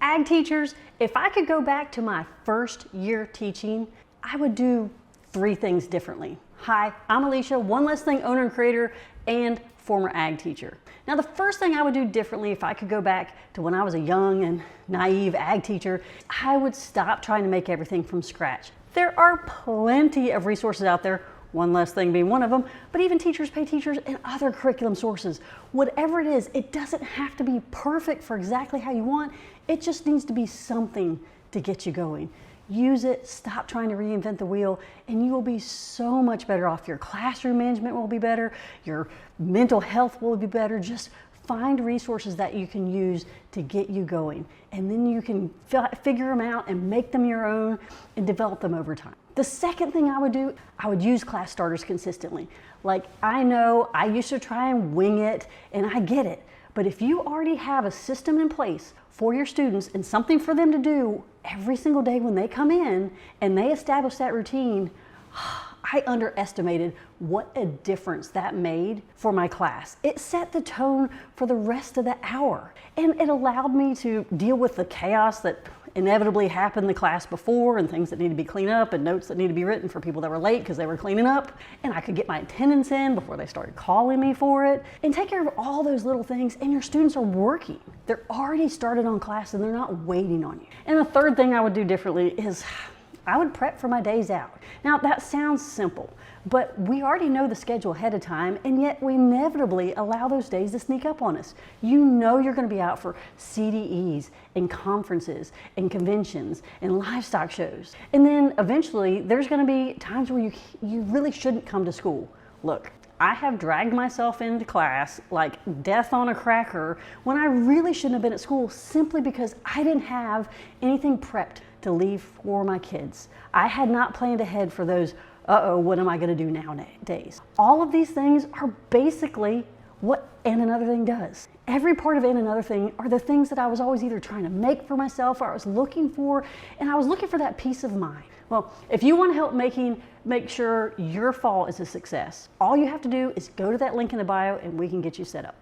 Ag teachers, if I could go back to my first year teaching, I would do 3 things differently. Hi, I'm Alicia, One Less Thing owner and creator and former ag teacher. Now, the first thing I would do differently if I could go back to when I was a young and naive ag teacher, I would stop trying to make everything from scratch. There are plenty of resources out there, One Less Thing being one of them, but even Teachers Pay Teachers and other curriculum sources. Whatever it is, it doesn't have to be perfect for exactly how you want. It just needs to be something to get you going. Use it, stop trying to reinvent the wheel, and you will be so much better off. Your classroom management will be better, your mental health will be better. Just find resources that you can use to get you going, and then you can figure them out and make them your own and develop them over time. The second thing I would do, I would use class starters consistently. Like, I know I used to try and wing it, and I get it, but if you already have a system in place for your students and something for them to do every single day when they come in and they establish that routine, I underestimated what a difference that made for my class. It set the tone for the rest of the hour, and it allowed me to deal with the chaos that inevitably happened the class before, and things that need to be cleaned up and notes that need to be written for people that were late because they were cleaning up, and I could get my attendance in before they started calling me for it, and take care of all those little things. And your students are working. They're already started on class and they're not waiting on you. And the third thing I would do differently is I would prep for my days out. Now, that sounds simple, but we already know the schedule ahead of time, and yet we inevitably allow those days to sneak up on us. You know you're going to be out for CDEs and conferences and conventions and livestock shows. And then eventually there's going to be times where you really shouldn't come to school. Look, I have dragged myself into class like death on a cracker when I really shouldn't have been at school, simply because I didn't have anything prepped to leave for my kids. I had not planned ahead for those, what am I gonna do nowadays? All of these things are basically what And Another Thing does. Every part of And Another Thing are the things that I was always either trying to make for myself or I was looking for, and I was looking for that peace of mind. Well, if you want to help make sure your fall is a success, all you have to do is go to that link in the bio and we can get you set up.